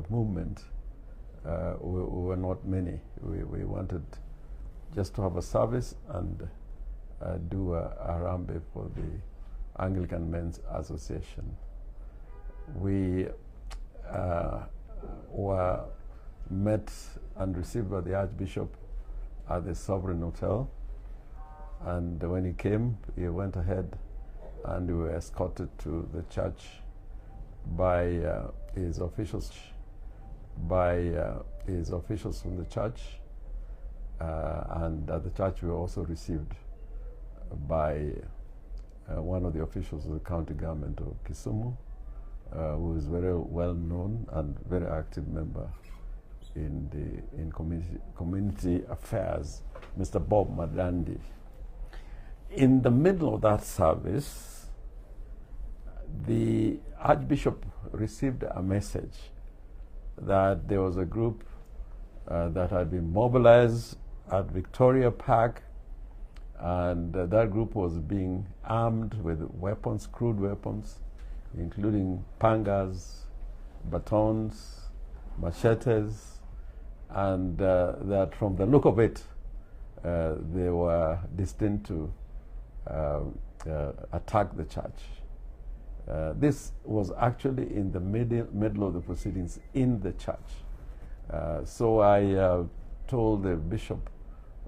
movement, we were not many. We wanted just to have a service and do a Harambee for the Anglican Men's Association. We were met and received by the Archbishop at the Sovereign Hotel, and when he came, he went ahead and we were escorted to the church by his officials from the church, and at the church we were also received by one of the officials of the county government of Kisumu, who is very well known and very active member in community affairs, Mr. Bob Madandi. In the middle of that service, the Archbishop received a message that there was a group that had been mobilized at Victoria Park, and that group was being armed with weapons, crude weapons, including pangas, batons, machetes, and that from the look of it, they were destined to attack the church. This was actually in the middle of the proceedings in the church. So I told the bishop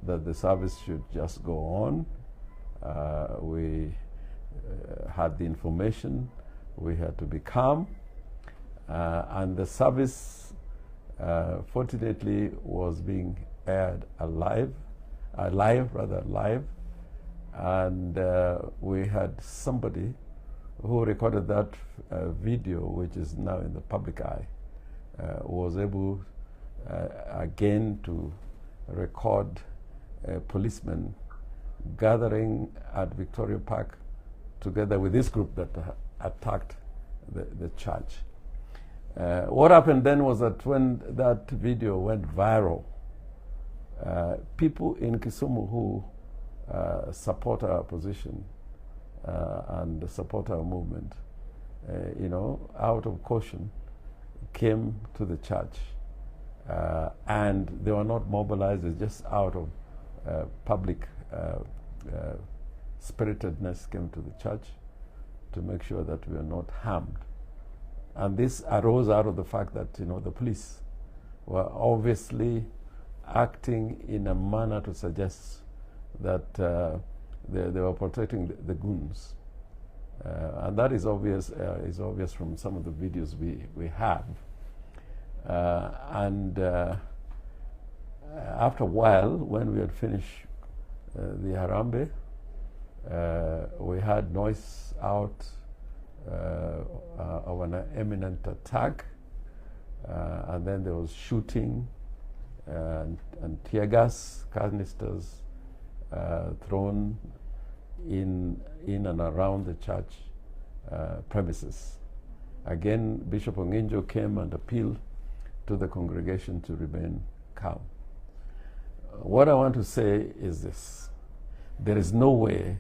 that the service should just go on. We had the information, we had to be calm, and the service fortunately was being aired live, and we had somebody who recorded that video, which is now in the public eye, was able again to record policemen gathering at Victoria Park together with this group that attacked the church. What happened then was that when that video went viral, people in Kisumu who support our position and support our movement, out of caution, came to the church, and they were not mobilized, it's just out of public spiritedness came to the church to make sure that we are not harmed. And this arose out of the fact that, the police were obviously acting in a manner to suggest that they were protecting the goons. And that is obvious from some of the videos we have. After a while, when we had finished the Harambee, we had noise out of an imminent attack, and then there was shooting and tear gas canisters thrown in and around the church premises. Again, Bishop Onginjo came and appealed to the congregation to remain calm. What I want to say is this: there is no way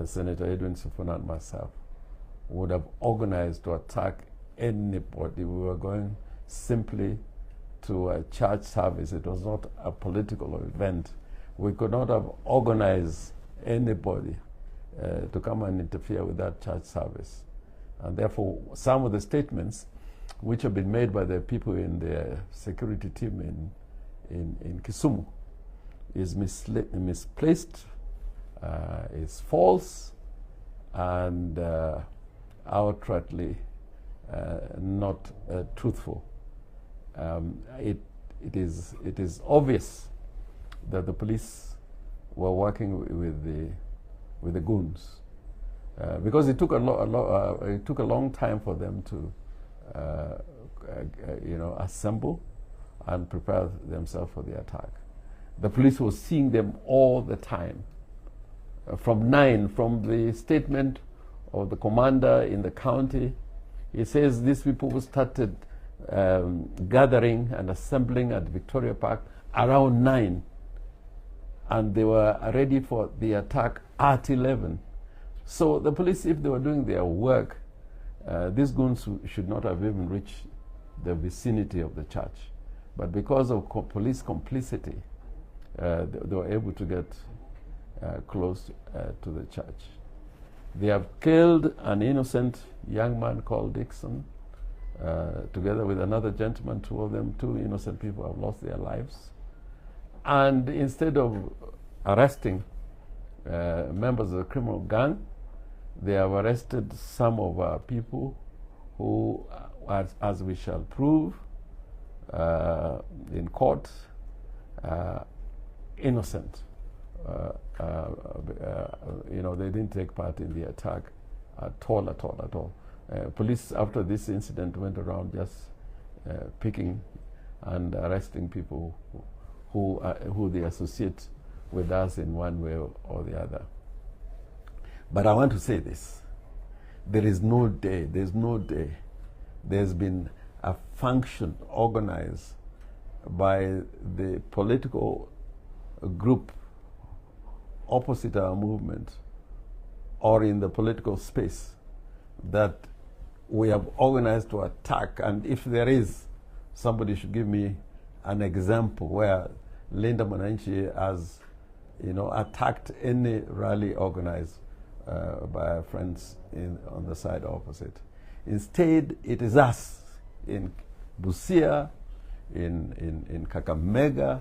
Senator Edwin Sifuna and myself would have organized to attack anybody. We were going simply to a church service. It was not a political event. We could not have organized anybody to come and interfere with that church service. And therefore, some of the statements which have been made by the people in the security team in Kisumu is misplaced, is false, and outrightly not truthful. It is obvious that the police were working with the goons, because it took a long time for them to assemble and prepare themselves for the attack. The police was seeing them all the time. From the statement of the commander in the county, he says these people started gathering and assembling at Victoria Park around 9, and they were ready for the attack at 11. So the police, if they were doing their work, these goons should not have even reached the vicinity of the church. But because of police complicity, they were able to get close to the church. They have killed an innocent young man called Dixon, together with another gentleman. Two innocent people have lost their lives. And instead of arresting members of the criminal gang, they have arrested some of our people who, as we shall prove in court, innocent. They didn't take part in the attack at all. Police, after this incident, went around just picking and arresting people who they associate with us in one way or the other. But I want to say this. There's no day there's been a function organized by the political group opposite our movement or in the political space that we have organized to attack. And if there is, somebody should give me an example where Linda Mwananchi has, attacked any rally organized by our friends on the side opposite. Instead, it is us in Busia, in Kakamega,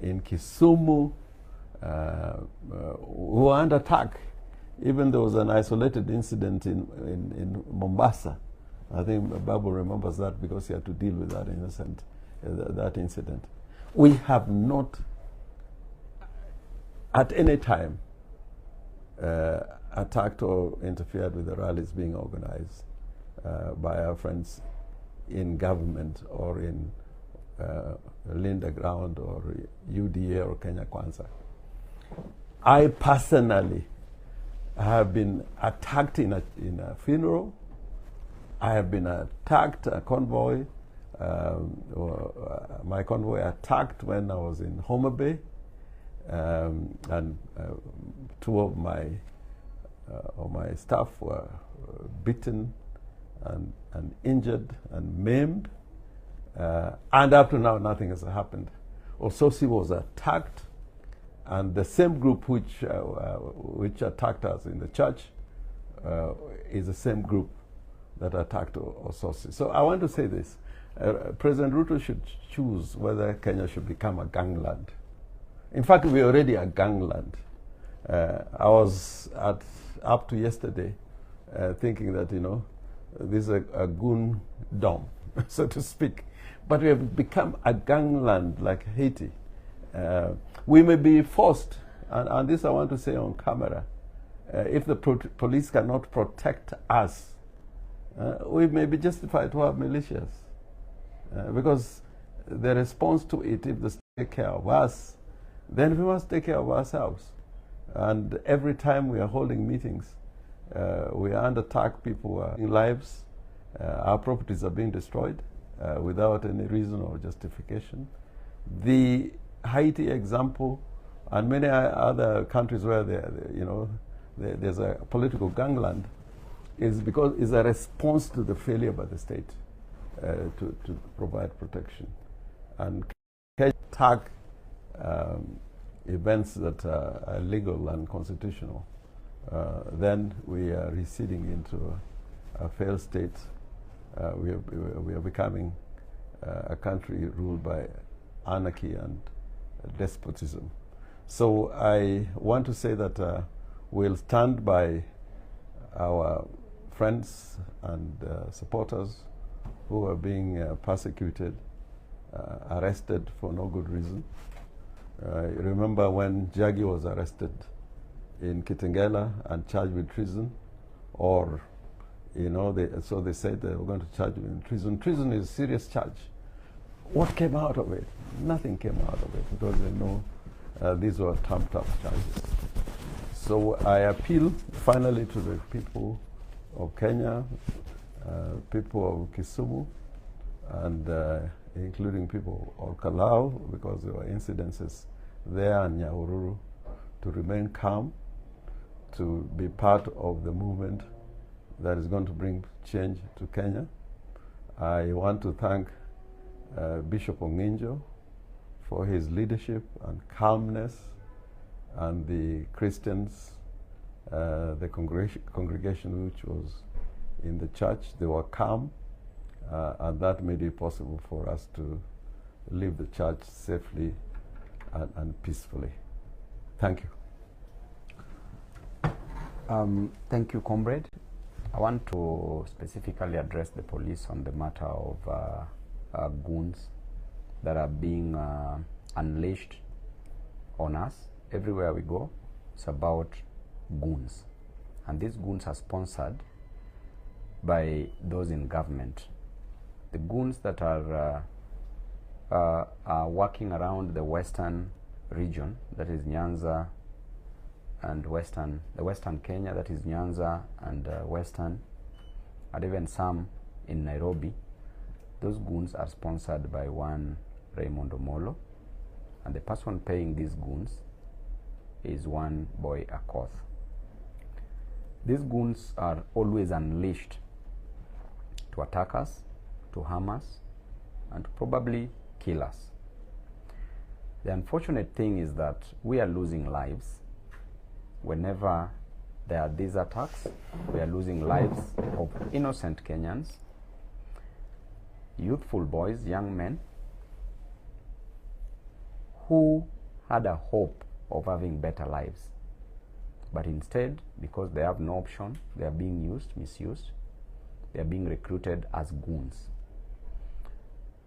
in Kisumu, who are under attack. Even there was an isolated incident in Mombasa. I think Babu remembers that because he had to deal with that incident. We have not at any time attacked or interfered with the rallies being organized by our friends in government or in Linda Ground or UDA or Kenya Kwanza. I personally have been attacked in a funeral. I have been attacked, a convoy, my convoy attacked when I was in Homa Bay, and two of my staff were beaten and injured and maimed, and up to now nothing has happened. Ososi was attacked, and the same group which attacked us in the church is the same group that attacked Ososi. So I want to say this. President Ruto should choose whether Kenya should become a gangland. In fact, we're already a gangland. I was up to yesterday thinking that, this is a goon dom, so to speak. But we have become a gangland like Haiti. We may be forced, and this I want to say on camera, if the police cannot protect us, we may be justified to have militias. Because the response to it, if they take care of us, then we must take care of ourselves. And every time we are holding meetings, we are under attack, people are in lives, our properties are being destroyed without any reason or justification. The Haiti example, and many other countries where there's a political gangland, is a response to the failure by the state to provide protection. And attack events that are legal and constitutional, then we are receding into a failed state. We are becoming a country ruled by anarchy and despotism. So I want to say that we'll stand by our friends and supporters who are being persecuted, arrested for no good reason. Remember when Jagi was arrested in Kitengela and charged with treason, or so they said they were going to charge him in treason. Treason is a serious charge. What came out of it? Nothing came out of it because they know these were trumped-up charges. So I appeal finally to the people of Kenya, people of Kisumu, and including people of Kalau, because there were incidences there, and Nyahururu, to remain calm, to be part of the movement that is going to bring change to Kenya. I want to thank Bishop Onginjo for his leadership and calmness, and the Christians, the congregation which was in the church, they were calm, and that made it possible for us to leave the church safely and peacefully. Thank you. Thank you, comrade. I want to specifically address the police on the matter of goons that are being unleashed on us. Everywhere we go, it's about goons. And these goons are sponsored by those in government. The goons that are working around the western region, that is Nyanza and the western Kenya, that is Nyanza and western, and even some in Nairobi, those goons are sponsored by one Raymond Omolo, and the person paying these goons is one boy Akoth. These goons are always unleashed to attack us, to harm us, and to probably kill us. The unfortunate thing is that we are losing lives. Whenever there are these attacks, we are losing lives of innocent Kenyans, youthful boys, young men, who had a hope of having better lives. But instead, because they have no option, they are being used, misused, they are being recruited as goons.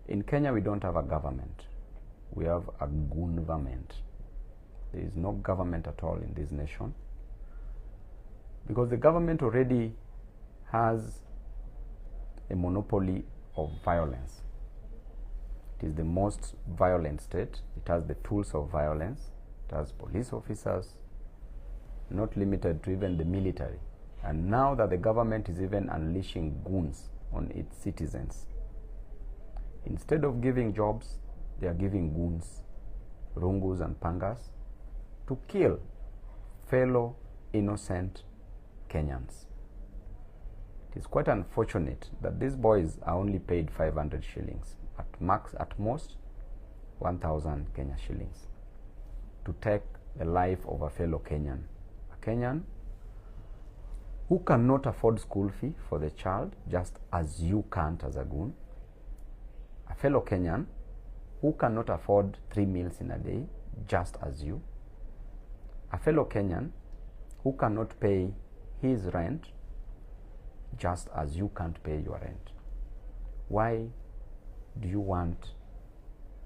In Kenya, we don't have a government. We have a goon government. There is no government at all in this nation, because the government already has a monopoly of violence. It is the most violent state. It has the tools of violence. It has police officers, not limited to even the military. And now that the government is even unleashing goons on its citizens, instead of giving jobs, they are giving goons, rungus and pangas, to kill fellow innocent Kenyans. It is quite unfortunate that these boys are only paid 500 shillings, at most 1,000 Kenya shillings, to take the life of a fellow Kenyan. A Kenyan who cannot afford school fee for the child, just as you can't as a goon. A fellow Kenyan who cannot afford 3 meals in a day, just as you. A fellow Kenyan who cannot pay his rent, just as you can't pay your rent. Why do you want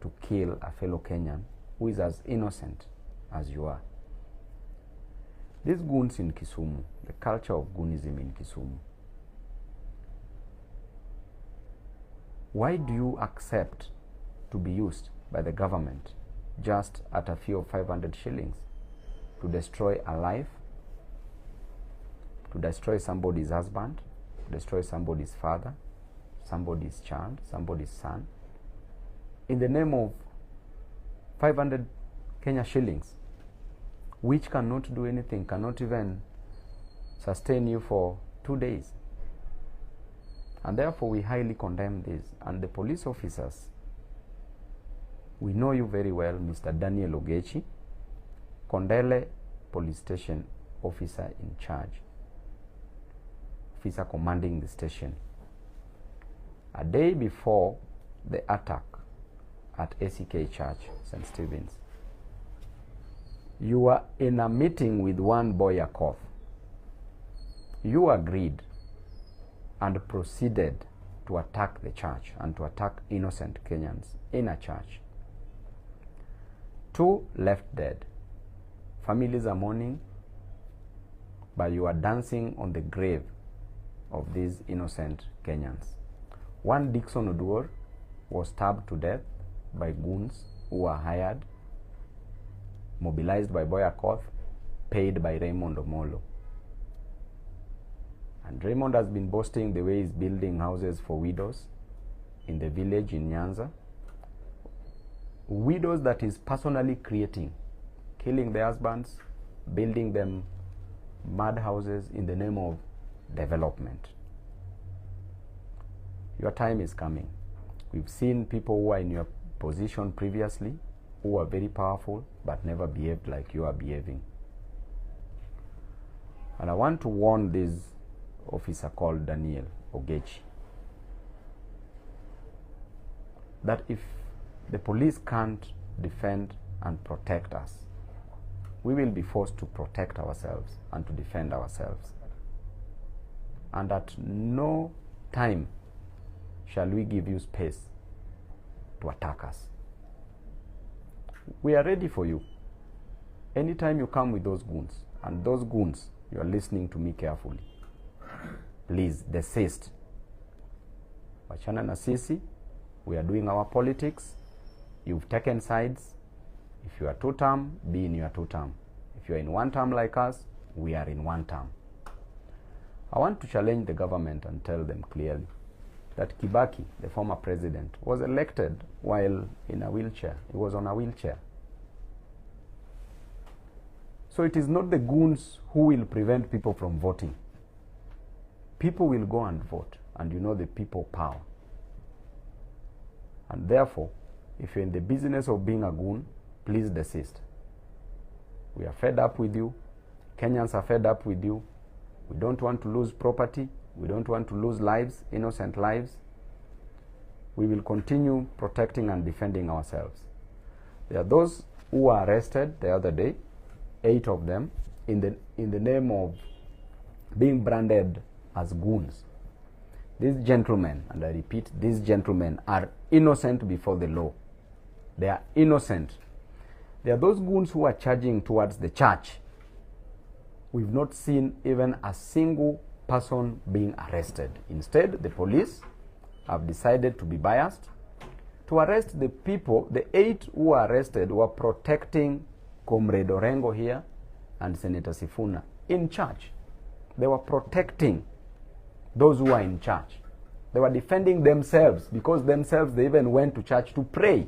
to kill a fellow Kenyan who is as innocent as you are? These goons in Kisumu, the culture of goonism in Kisumu, why do you accept to be used by the government just at a fee of 500 shillings to destroy a life, to destroy somebody's husband, to destroy somebody's father, somebody's child, somebody's son, in the name of 500 Kenya shillings, which cannot do anything, cannot even sustain you for 2 days? And therefore we highly condemn this. And the police officers, we know you very well, Mr. Daniel Ogechi, Kondele police station officer in charge, officer commanding the station. A day before the attack at ACK Church, St. Stephen's, you were in a meeting with one boy Akoth. You agreed and proceeded to attack the church and to attack innocent Kenyans in a church. 2 left dead. Families are mourning, but you are dancing on the grave of these innocent Kenyans. One Dixon Oduor was stabbed to death by goons who were hired, mobilized by Boy Akoth, paid by Raymond Omolo. And Raymond has been boasting the way he's building houses for widows in the village in Nyanza. Widows that he's personally creating, killing their husbands, building them mud houses in the name of development. Your time is coming. We've seen people who are in your position previously, who are very powerful, but never behaved like you are behaving. And I want to warn this officer called Daniel Ogechi that if the police can't defend and protect us, we will be forced to protect ourselves and to defend ourselves. And at no time shall we give you space to attack us. We are ready for you. Anytime you come with those goons, and those goons, you are listening to me carefully, please desist. Wachana na sisi, we are doing our politics. You've taken sides. If you are two-term, be in your two-term. If you are in one term like us, we are in one term. I want to challenge the government and tell them clearly that Kibaki, the former president, was elected while in a wheelchair. He was on a wheelchair. So it is not the goons who will prevent people from voting. People will go and vote, and you know the people power. And therefore, if you're in the business of being a goon, please desist. We are fed up with you. Kenyans are fed up with you. We don't want to lose property. We don't want to lose lives, innocent lives. We will continue protecting and defending ourselves. There are those who were arrested the other day, 8 of them, in the name of being branded as goons. These gentlemen, and I repeat, these gentlemen are innocent before the law. They are innocent. There are those goons who are charging towards the church. We've not seen even a single person being arrested. Instead, the police have decided to be biased. To arrest the people, the 8 who were arrested were protecting Comrade Orengo here and Senator Sifuna in church. They were protecting those who are in church. They were defending themselves because themselves they even went to church to pray.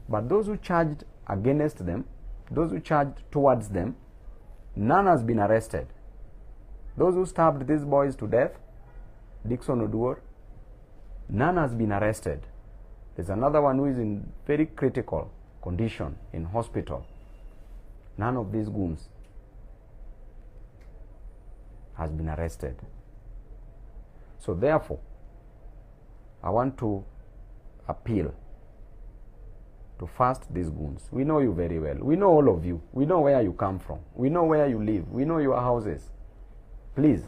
But those who charged against them, those who charged towards them, none has been arrested. Those who stabbed these boys to death, Dixon Oduor, none has been arrested. There's another one who is in very critical condition in hospital. None of these goons has been arrested. So therefore, I want to appeal to first these goons. We know you very well. We know all of you. We know where you come from. We know where you live. We know your houses. Please,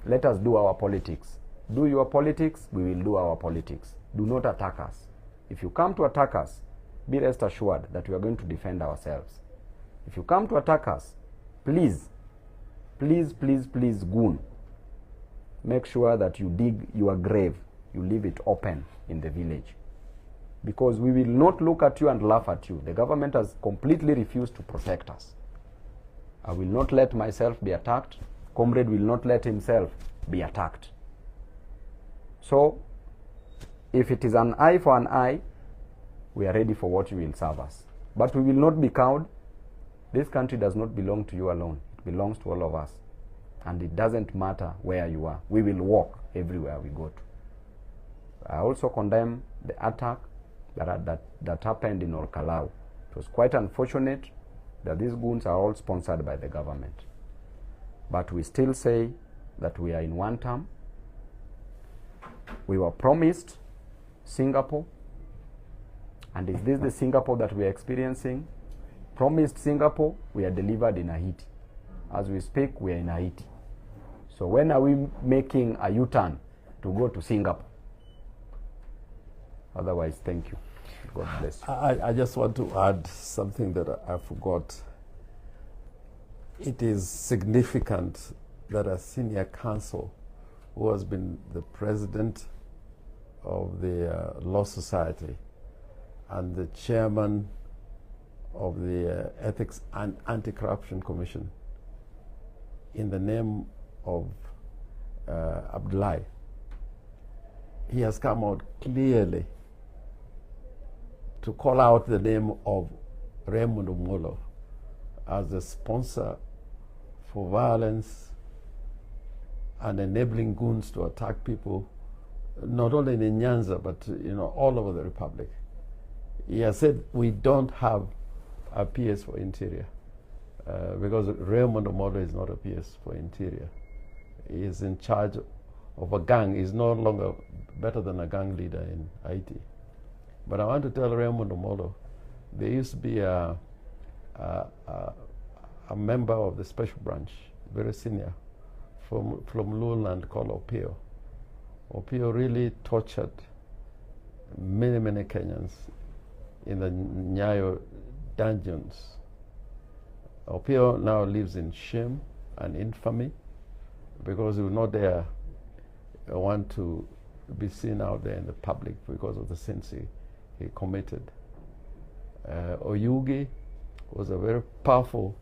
let us do our politics. Do your politics, we will do our politics. Do not attack us. If you come to attack us, be rest assured that we are going to defend ourselves. If you come to attack us, please, please, please, please, goon, make sure that you dig your grave, you leave it open in the village. Because we will not look at you and laugh at you. The government has completely refused to protect us. I will not let myself be attacked. Comrade will not let himself be attacked. So, if it is an eye for an eye, we are ready for what you will serve us. But we will not be cowed. This country does not belong to you alone. It belongs to all of us. And it doesn't matter where you are. We will walk everywhere we go to. I also condemn the attack that happened in Olkalau. It was quite unfortunate that these goons are all sponsored by the government. But we still say that we are in one term. We were promised Singapore. And is this the Singapore that we are experiencing? Promised Singapore, we are delivered in Haiti. As we speak, we are in Haiti. So when are we making a U-turn to go to Singapore? Otherwise, thank you. God bless you. I just want to add something that I forgot. It is significant that a senior counsel who has been the president of the Law Society and the chairman of the Ethics and Anti-Corruption Commission in the name of Abdullahi, he has come out clearly to call out the name of Raymond Omolo as the sponsor for violence and enabling goons to attack people, not only in Nyanza, but all over the Republic. He has said we don't have a PS for Interior because Raymond Omolo is not a PS for Interior. He is in charge of a gang. He's no longer better than a gang leader in Haiti. But I want to tell Raymond Omolo, there used to be a member of the special branch, very senior, from Lowland called Opio. Opio really tortured many, many Kenyans in the Nyayo dungeons. Opio now lives in shame and infamy because he will not dare want to be seen out there in the public because of the sins he committed. Oyugi was a very powerful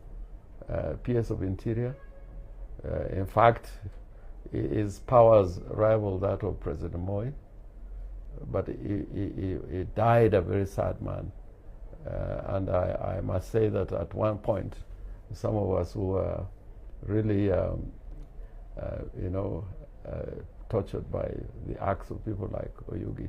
PS of Interior. In fact, his powers rival that of President Moi, but he died a very sad man. And I must say that at one point, some of us who were really, tortured by the acts of people like Oyugi.